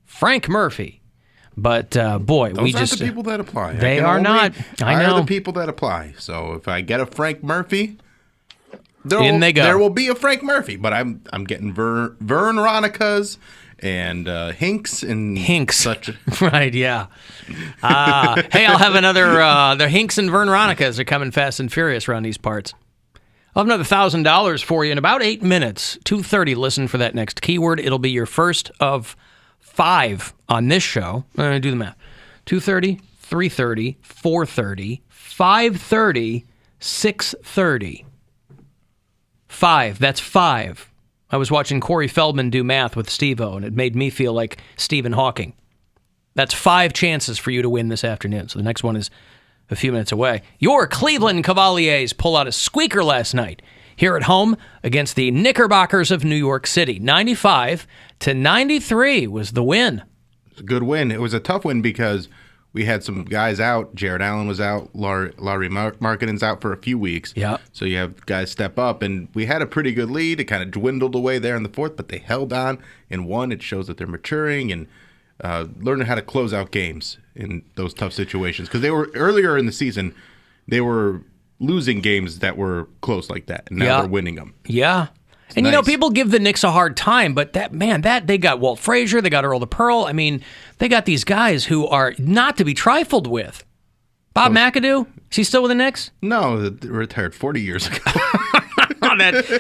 Frank Murphy. But, boy, those aren't the people that apply. They are not. I know. Are the people that apply. So if I get a Frank Murphy, in they go. There will be a Frank Murphy. But I'm getting Veronicas and Hinks and such. Right, yeah. Hey, I'll have another. The Hinks and Veronicas are coming fast and furious around these parts. I'll have another $1,000 for you in about 8 minutes. 2:30. Listen for that next keyword. It'll be your first of 5 on this show. Do the math. 2:30, 3:30, 4:30, 5:30, 6:30. 5. That's 5. I was watching Corey Feldman do math with Steve-O, and it made me feel like Stephen Hawking. That's 5 chances for you to win this afternoon. So the next one is a few minutes away. Your Cleveland Cavaliers pull out a squeaker last night here at home against the Knickerbockers of New York City. 95-93 was the win. It's a good win. It was a tough win because we had some guys out. Jared Allen was out. Larry Markkanen's out for a few weeks. Yeah. So you have guys step up, and we had a pretty good lead. It kind of dwindled away there in the fourth, but they held on and won. It shows that they're maturing and learning how to close out games in those tough situations. Because they were earlier in the season, they were losing games that were close like that, and now they're winning them. Yeah. And, nice. People give the Knicks a hard time, but that they got Walt Frazier, they got Earl the Pearl. I mean, they got these guys who are not to be trifled with. Bob McAdoo, is he still with the Knicks? No, they retired 40 years ago.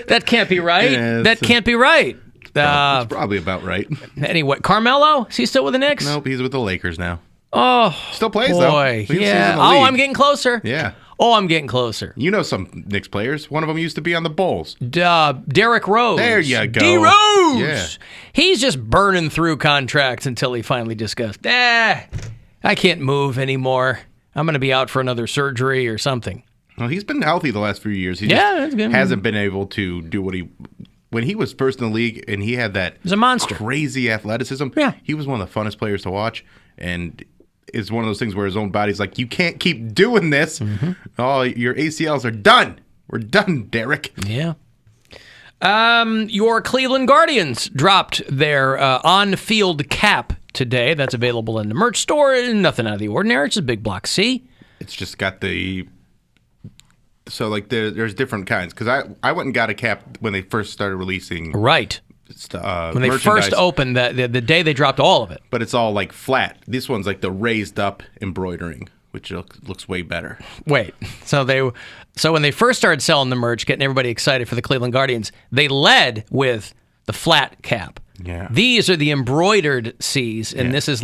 that can't be right. Yeah, that can't be right. It's probably about right. Anyway, Carmelo, is he still with the Knicks? Nope, he's with the Lakers now. Oh, still plays, boy. though. Yeah. Oh, I'm getting closer. Yeah. Oh, I'm getting closer. You know some Knicks players. One of them used to be on the Bulls. Derrick Rose. There you go. D-Rose. Yeah. He's just burning through contracts until he finally just goes, I can't move anymore. I'm going to be out for another surgery or something. Well, he's been healthy the last few years. He that's good. Hasn't been able to do what he... When he was first in the league and he had that he was a monster. Crazy athleticism, he was one of the funnest players to watch. And it's one of those things where his own body's like, you can't keep doing this. Mm-hmm. Oh, your ACLs are done. We're done, Derek. Yeah. Your Cleveland Guardians dropped their on-field cap today. That's available in the merch store. Nothing out of the ordinary. It's a big block C. It's just got the... So, there's different kinds. Because I went and got a cap when they first started releasing... Right. When they first opened, the day they dropped all of it. But it's all, flat. This one's the raised-up embroidering, which looks way better. Wait. So when they first started selling the merch, getting everybody excited for the Cleveland Guardians, they led with the flat cap. Yeah. These are the embroidered C's, and this is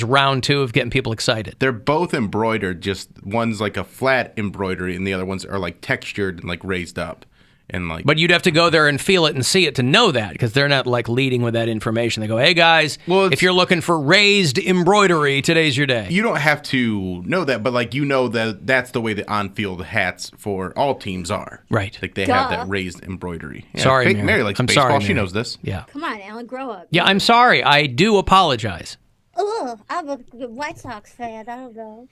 round 2 of getting people excited. They're both embroidered, just one's like a flat embroidery, and the other ones are textured and raised up. But you'd have to go there and feel it and see it to know that, because they're not leading with that information. They go, hey guys, if you're looking for raised embroidery, today's your day. You don't have to know that, but that that's the way the on-field hats for all teams are. Right. They have that raised embroidery. Yeah, sorry, Mary likes baseball. Sorry, she knows this. Yeah. Come on, Alan, grow up. Yeah, I'm sorry. I do apologize. Oh, I'm a White Sox fan. I don't know.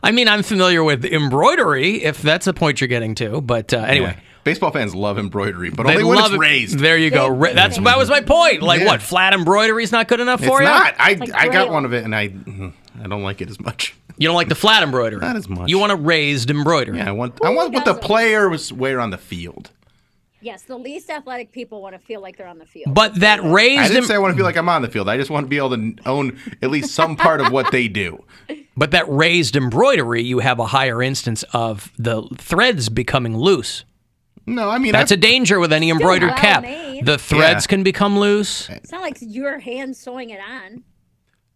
I mean, I'm familiar with embroidery, if that's the point you're getting to. But anyway. Yeah. Baseball fans love embroidery, but only when it's raised. There you go. That was my point. What, flat embroidery is not good enough for you? It's not. I got one of it, and I don't like it as much. You don't like the flat embroidery? Not as much. You want a raised embroidery? Yeah, I want what the players wear on the field. Yes, the least athletic people want to feel like they're on the field. But that raised... I didn't say I want to feel like I'm on the field. I just want to be able to own at least some part of what they do. But that raised embroidery, you have a higher instance of the threads becoming loose. No, I mean... That's a danger with any embroidered cap. Made. The threads can become loose. It's not like your hand sewing it on.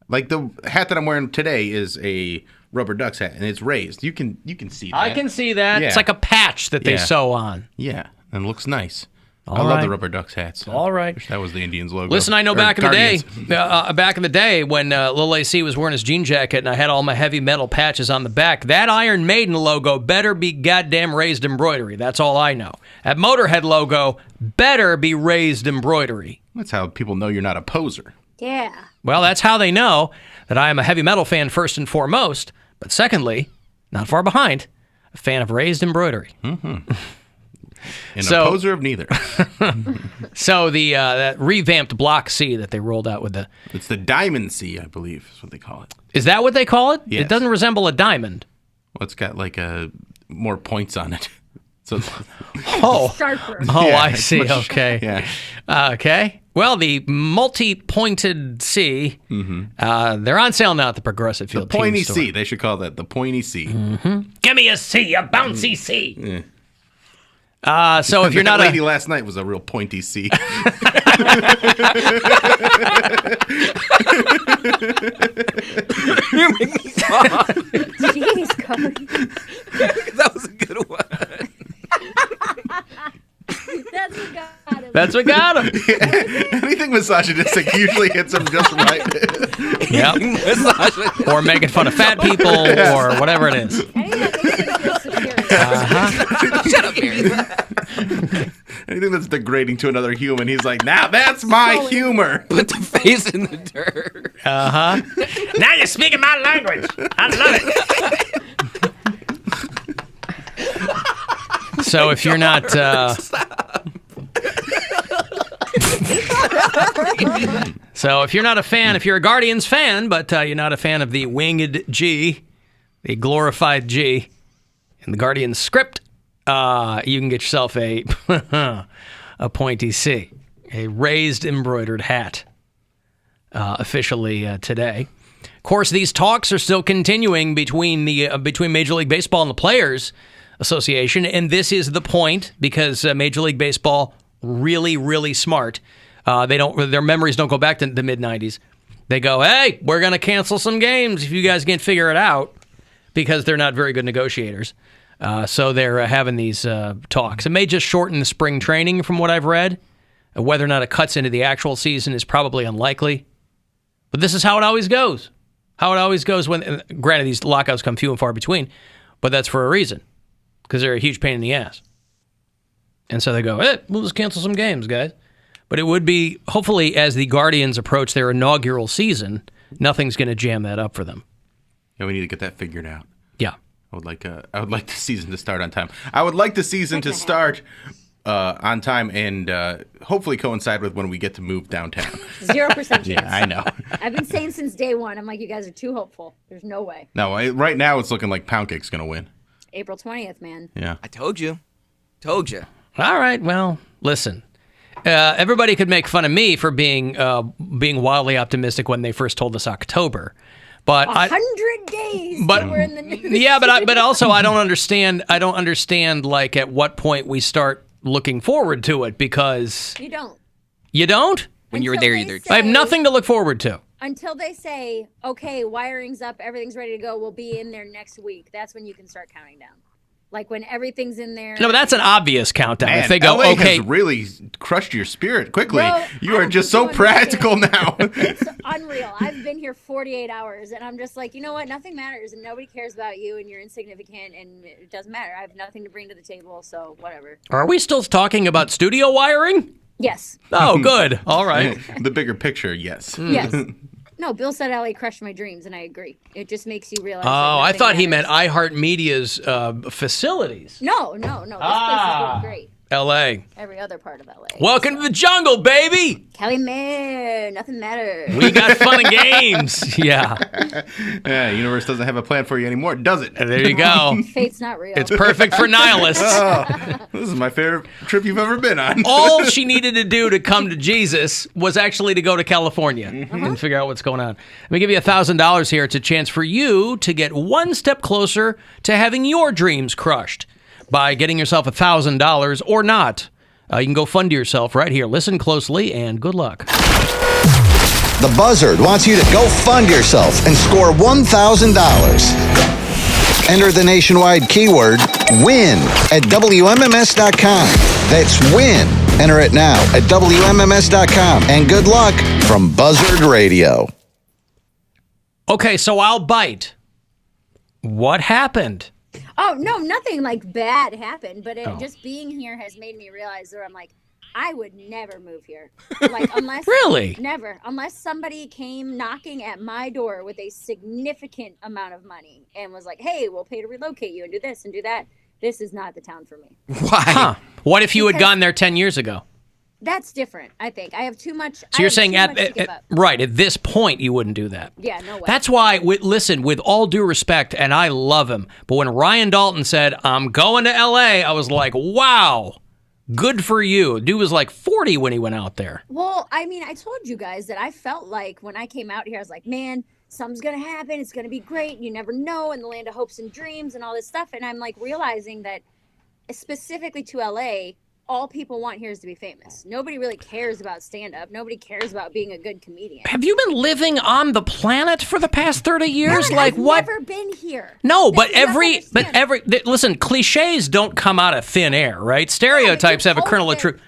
The hat that I'm wearing today is a rubber ducks hat, and it's raised. You can see that. I can see that. Yeah. It's like a patch that they sew on. Yeah, and it looks nice. I love the rubber ducks hats. All right. That was the Indians logo. Listen, I know back in the day when Lil AC was wearing his jean jacket and I had all my heavy metal patches on the back, that Iron Maiden logo better be goddamn raised embroidery. That's all I know. That Motorhead logo better be raised embroidery. That's how people know you're not a poser. Yeah. Well, that's how they know that I am a heavy metal fan first and foremost, but secondly, not far behind, a fan of raised embroidery. Mm-hmm. And a poser of neither. So the that revamped Block C that they rolled out with It's the Diamond C, I believe, is what they call it. Is that what they call it? Yes. It doesn't resemble a diamond. Well, it's got like more points on it. So Sharper. Oh, Yeah, I it's see. much- Okay. yeah. Okay. Well, the multi-pointed C, they're on sale now at the Progressive The Field team pointy store. C. They should call that the pointy C. Give me a C, a bouncy C. So if you're That not lady last night was a real pointy C. You make me laugh. Jeez, Cody. That was a good one. That's what got him. That's what got him. Anything misogynistic usually hits him just right. Yep. Massage. Or making fun of fat people or whatever it is. Anything that makes him feel superior. Shut up, Mary. Anything that's degrading to another human, he's like, now that's my humor. Put the face in the dirt. Now you're speaking my language. I love it. So if you're not... So if you're not a fan, if you're a Guardians fan, but you're not a fan of the winged G, the glorified G, in the Guardians script, you can get yourself a a pointy C, a raised embroidered hat, officially today. Of course, these talks are still continuing between Major League Baseball and the Players Association, and this is the point because Major League Baseball really, really smart. Their memories don't go back to the mid-90s. They go, hey, we're going to cancel some games if you guys can't figure it out, because they're not very good negotiators. So they're having these talks. It may just shorten the spring training from what I've read. Whether or not it cuts into the actual season is probably unlikely. But this is how it always goes. How it always goes when, granted, these lockouts come few and far between, but that's for a reason, because they're a huge pain in the ass. And so they go, hey, we'll just cancel some games, guys. But it would be, hopefully, as the Guardians approach their inaugural season, nothing's going to jam that up for them. Yeah, we need to get that figured out. Yeah. I would like the season to start on time. I would like the season to start on time and hopefully coincide with when we get to move downtown. 0% chance. Yeah, I know. I've been saying since day one, I'm like, you guys are too hopeful. There's no way. No, right now it's looking like Poundcake's going to win. April 20th, man. Yeah. I told you. Told you. All right, well, listen. Everybody could make fun of me for being wildly optimistic when they first told us October. But 100 days. But we're in the news. yeah, but also I don't understand. Like at what point we start looking forward to it, because You don't. you don't. When you were Until there, they either. say- I have nothing to look forward to. Until they say, okay, wiring's up, everything's ready to go, we'll be in there next week. That's when you can start counting down. Like when everything's in there. No, but that's an obvious countdown. Man, If they go, LA okay, has really crushed your spirit quickly. Bro, You are I just don't so practical now. It's unreal. I've been here 48 hours, and I'm just like, you know what? Nothing matters, and nobody cares about you, and you're insignificant, and it doesn't matter. I have nothing to bring to the table, so whatever. are we still talking about studio wiring? Yes. Oh, good. All right. The bigger picture, yes. Yes. No, Bill said LA crushed my dreams, and I agree. It just makes you realize. Oh, I thought he meant matters. iHeartMedia's facilities. No. This place is going great. L.A. Every other part of LA. Welcome to the jungle, baby. Cali Mayor, nothing matters. We got fun and games. Yeah. Yeah, universe doesn't have a plan for you anymore, does it? There you go. Fate's not real. It's perfect for nihilists. Oh, this is my favorite trip you've ever been on. All she needed to do to come to Jesus was actually to go to California and figure out what's going on. Let me give you $1,000 here. It's a chance for you to get one step closer to having your dreams crushed by getting yourself $1,000 or not. You can go fund yourself right here. Listen closely and good luck. The Buzzard wants you to go fund yourself and score $1,000. Enter the nationwide keyword WIN at WMMS.com. That's WIN. Enter it now at WMMS.com. And good luck from Buzzard Radio. Okay, so I'll bite. What happened? Oh, no, nothing like bad happened, but just being here has made me realize that I'm like, I would never move here. Like, unless. Really? Never. Unless somebody came knocking at my door with a significant amount of money and was like, hey, we'll pay to relocate you and do this and do that. this is not the town for me. Why? Huh. What if you had Because- gone there 10 years ago? That's different, I think. I have too much. So you're saying at this point you wouldn't do that? Yeah, no way. That's why, listen, with all due respect, and I love him, but when Ryan Dalton said, I'm going to L.A., I was like, wow, good for you. Dude was like 40 when he went out there. Well, I mean, I told you guys that I felt like when I came out here, I was like, man, something's going to happen. It's going to be great. You never know, in the land of hopes and dreams and all this stuff. And I'm like realizing that specifically to L.A., all people want here is to be famous. Nobody really cares about stand-up. Nobody cares about being a good comedian. Have you been living on the planet for the past 30 years? No, like I've what? never been here. No, but That's what I understand. listen, cliches don't come out of thin air, right? Stereotypes have a kernel of truth.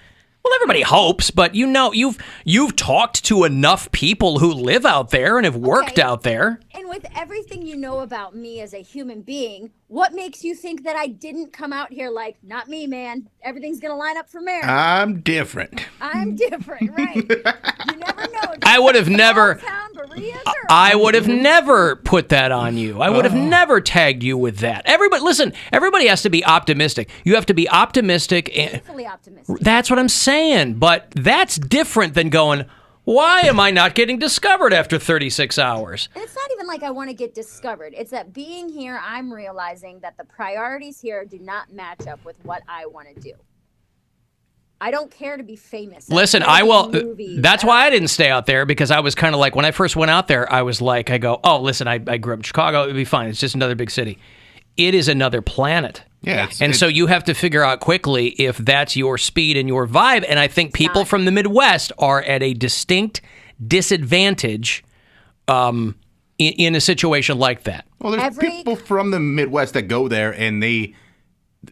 Well, everybody hopes, but you know, you've talked to enough people who live out there and have worked Okay. out there. And with everything you know about me as a human being, what makes you think that I didn't come out here like, not me, man. Everything's going to line up for mayor. I'm different. I'm different, right? You never know. I would have never. Small-town Berea girl. I would have never put that on you. I would have never tagged you with that. Everybody, listen, everybody has to be optimistic. You have to be optimistic. And Fully optimistic. that's what I'm saying. But that's different than going, why am I not getting discovered after 36 hours? And it's not even like I want to get discovered. It's that being here, I'm realizing that the priorities here do not match up with what I want to do. I don't care to be famous. Listen, I will. That's why I didn't stay out there, because I was kind of like, when I first went out there, I was like, I go, oh, listen, I grew up in Chicago. It'd be fine. It's just another big city. It is another planet. Yeah. So you have to figure out quickly if that's your speed and your vibe. And I think people from the Midwest are at a distinct disadvantage in a situation like that. Well, there's people from the Midwest that go there and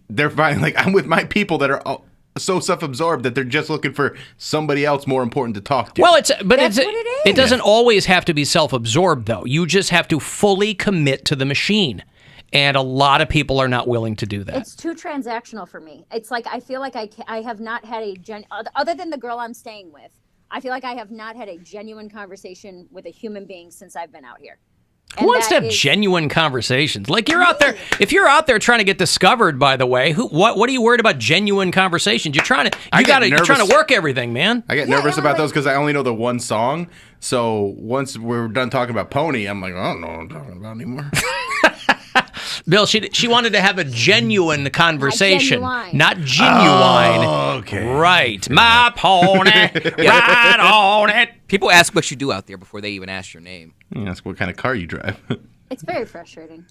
they're fine. Like, I'm with my people that are so self-absorbed that they're just looking for somebody else more important to talk to. Well, That's what it is. It doesn't always have to be self-absorbed, though. You just have to fully commit to the machine. And a lot of people are not willing to do that. It's too transactional for me. It's like I feel like I have not had other than the girl I'm staying with, I feel like I have not had a genuine conversation with a human being since I've been out here. Who wants to have genuine conversations? Like, you're out there. If you're out there trying to get discovered, by the way, what are you worried about genuine conversations? You're trying to work everything, man. I get nervous about those because I only know the one song. So once we're done talking about Pony, I'm like, I don't know what I'm talking about anymore. Bill, she wanted to have a genuine conversation, not genuine. Oh, okay. Right. My pony, ride on it. People ask what you do out there before they even ask your name. Ask what kind of car you drive. It's very frustrating.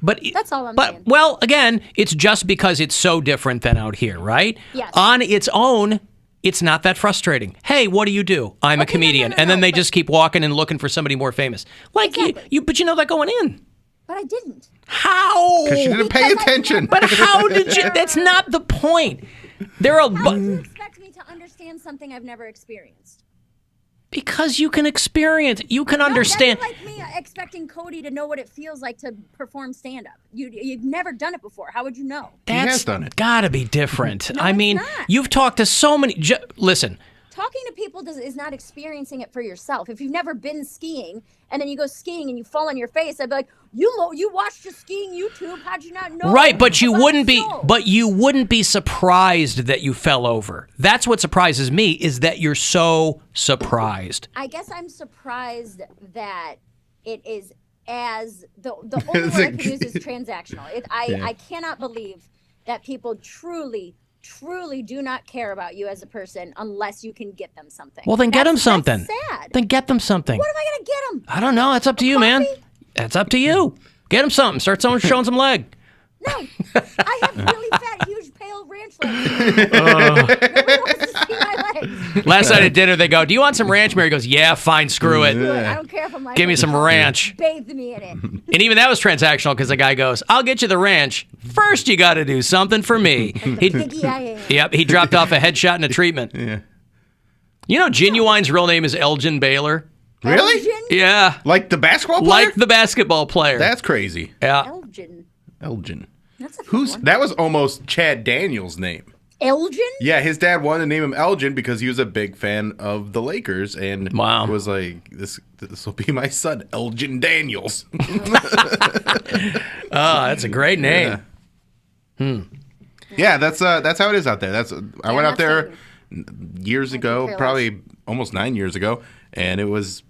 But That's all I'm but saying. well, again, it's just because it's so different than out here, right? Yes. On its own, it's not that frustrating. Hey, what do you do? I'm a comedian, and then they just keep walking and looking for somebody more famous. Like Exactly. but you know that going in. But I didn't. How? Because you didn't pay attention. But how did you? That's not the point. There are How would you expect me to understand something I've never experienced? because you can experience, you can understand. That's like me expecting Cody to know what it feels like to perform stand-up. You've never done it before. How would you know? That's has done it. Gotta be different. No, I mean, it's not. you've talked to so many. Listen. Talking to people is not experiencing it for yourself. If you've never been skiing and then you go skiing and you fall on your face, I'd be like, you watched the skiing YouTube. How'd you not know? Right, but you about wouldn't be. snow?" But you wouldn't be surprised that you fell over. That's what surprises me, is that you're so surprised. I guess I'm surprised that it is as the only word I can use is transactional. I cannot believe that people truly do not care about you as a person unless you can get them something. Well, then get them something. That's sad. Then get them something. What am I gonna get them? I don't know. That's up to you, man. coffee? That's up to you. Get them something. Start showing some leg. No, I have really fat, huge, pale ranch legs. Nobody wants to see my legs. Last night at dinner, they go, "Do you want some ranch?" Mary goes, "Yeah, fine, screw it. I don't care if I'm like, Give me some ranch." bathe me in it. And even that was transactional because the guy goes, "I'll get you the ranch. First, you got to do something for me." Piggy I am. Yep, he dropped off a headshot and a treatment. Yeah. You know, Genuine's real name is Elgin Baylor. Really? Elgin? Yeah, Like the basketball player? like the basketball player. That's crazy. Yeah. Elgin. Elgin. That's a fun one. That was almost Chad Daniels' name. Elgin? Yeah, his dad wanted to name him Elgin because he was a big fan of the Lakers and Wow. was like, this will be my son, Elgin Daniels. Oh, that's a great name. Yeah. Yeah, that's how it is out there. I went out there years ago, care probably almost 9 years ago, and it was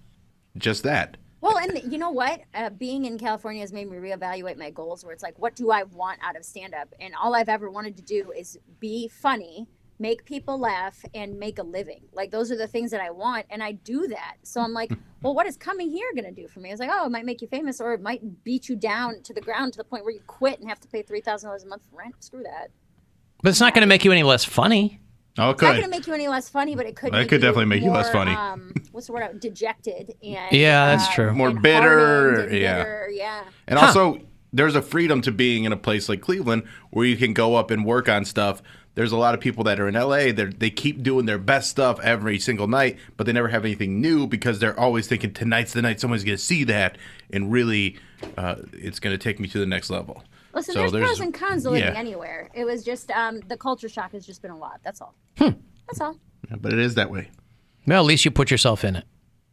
just that. Well, and you know what? Being in California has made me reevaluate my goals, where it's like, what do I want out of stand-up? And all I've ever wanted to do is be funny, make people laugh, and make a living. Like, those are the things that I want, and I do that. So I'm like, well, what is coming here going to do for me? It's like, oh, it might make you famous, or it might beat you down to the ground to the point where you quit and have to pay $3,000 a month for rent. Screw that. But it's not going to make you any less funny. Oh, It's not going to make you any less funny, but it could. It could definitely make you less funny. What's the word? Dejected and Yeah, that's true. More and bitter, hardened and yeah. bitter, yeah. And also, there's a freedom to being in a place like Cleveland where you can go up and work on stuff. There's a lot of people that are in LA. They keep doing their best stuff every single night, but they never have anything new because they're always thinking tonight's the night someone's going to see that, and really, it's going to take me to the next level. Listen, So there's pros and cons to living yeah. anywhere. It was just the culture shock has just been a lot. That's all. That's all. Yeah, but it is that way. Well, at least you put yourself in it.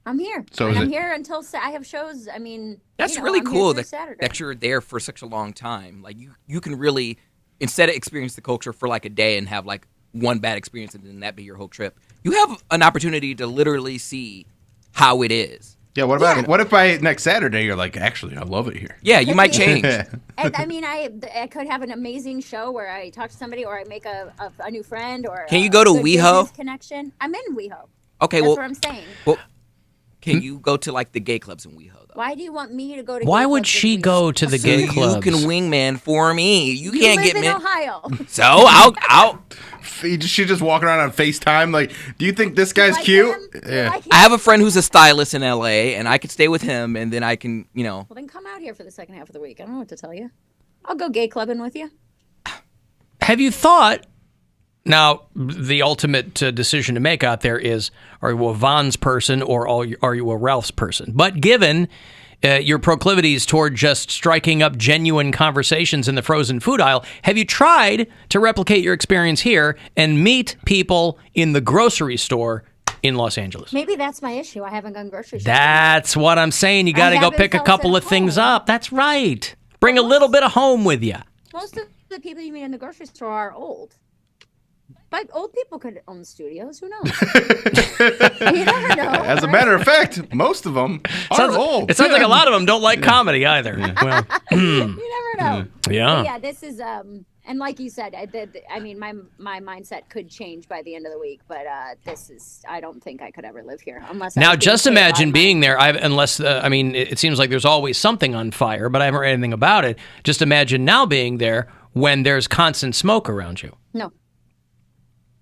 I'm here. So and is I'm it- here until I have shows. I mean, That's you know, really I'm here cool through that, Saturday. that you're there for such a long time. Like you can really, instead of experience the culture for like a day and have like one bad experience and then that be your whole trip, you have an opportunity to literally see how it is. Yeah, what about what if by next Saturday you're like, actually, I love it here? Yeah, you might change. And, I mean, I could have an amazing show where I talk to somebody, or I make a new friend, or Can you go to a good WeHo? business connection. I'm in WeHo. Okay, That's well, what I'm saying. well, can you go to like the gay clubs in WeHo though? Why do you want me to go to? Why gay would clubs in she WeHo? go to the So gay you clubs? can wingman for me. You You can't live get in me. Ohio. So I'll. She just walking around on FaceTime like, do you think this guy's Like cute? him? You Yeah. like him? I have a friend who's a stylist in LA, and I could stay with him, and then I can, Well, then come out here for the second half of the week. I don't know what to tell you. I'll go gay clubbing with you. Have you thought? Now, the ultimate decision to make out there is: are you a Vaughn's person or are you a Ralph's person? But given your proclivities toward just striking up genuine conversations in the frozen food aisle, have you tried to replicate your experience here and meet people in the grocery store in Los Angeles? Maybe that's my issue. I haven't gone grocery shopping. That's what I'm saying. You got to go haven't pick a felt couple at of things home. up. That's right. Bring a little bit of home with you. Most of the people you meet in the grocery store are old. But old people could own studios. Who knows? You never know. As a right? matter of fact, most of them are old. It sounds like a lot of them don't like comedy either. Well, You never know. yeah. But yeah, this is and like you said, I mean, my mindset could change by the end of the week, but this is, I don't think I could ever live here unless. I Now, was getting just paid a lot imagine of being money. there. I mean, it seems like there's always something on fire, but I haven't read anything about it. Just imagine now being there when there's constant smoke around you.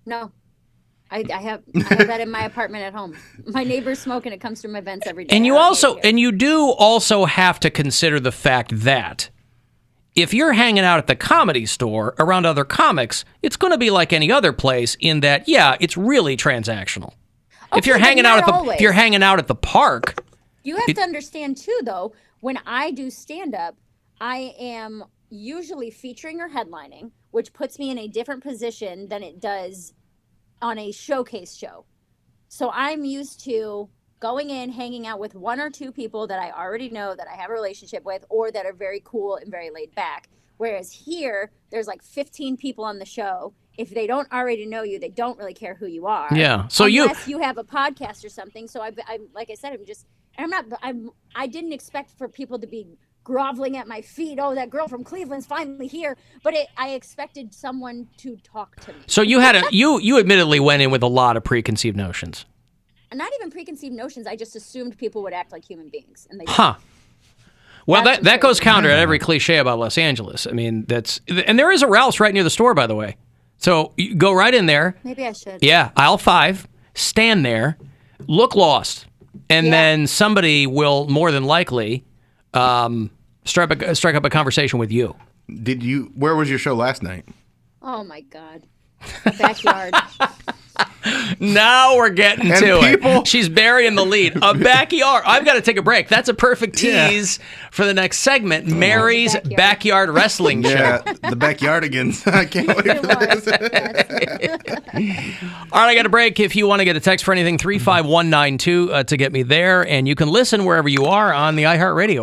No. I have that in my apartment at home. My neighbors smoke, and it comes through my vents every day. And you I don't also, hate it here. and you do also have to consider the fact that if you're hanging out at the Comedy Store around other comics, it's going to be like any other place in that, yeah, it's really transactional. If you're Okay, but hanging out not at always. if you're hanging out at the park, You have to understand too, though, when I do stand up, I am usually featuring or headlining, which puts me in a different position than it does on a showcase show. So I'm used to going in, hanging out with one or two people that I already know, that I have a relationship with, or that are very cool and very laid back. Whereas here, there's like 15 people on the show. If they don't already know you, they don't really care who you are. Yeah. So unless you have a podcast or something. So I'm like I said, I didn't expect for people to be groveling at my feet. Oh, that girl from Cleveland's finally here. But I expected someone to talk to me. so you had you admittedly went in with a lot of preconceived notions. And not even preconceived notions. I just assumed people would act like human beings, and they didn't. Huh. Well, That's that goes crazy. counter to every cliche about Los Angeles. I mean, and there is a Ralph's right near the store, by the way. So you go right in there. Maybe I should. Yeah, aisle 5, stand there, look lost, and Yeah. then somebody will more than likely strike up a conversation with you. Where was your show last night? Oh my God. Backyard. Now we're getting to people- it. She's burying the lead. A backyard. I've got to take a break. That's a perfect tease for the next segment, Mary's Backyard. Backyard Wrestling Show. Yeah, the Backyardigans. I can't wait It for was. this. All right, I got a break. If you want to get a text for anything, 35192 to get me there. And you can listen wherever you are on the iHeartRadio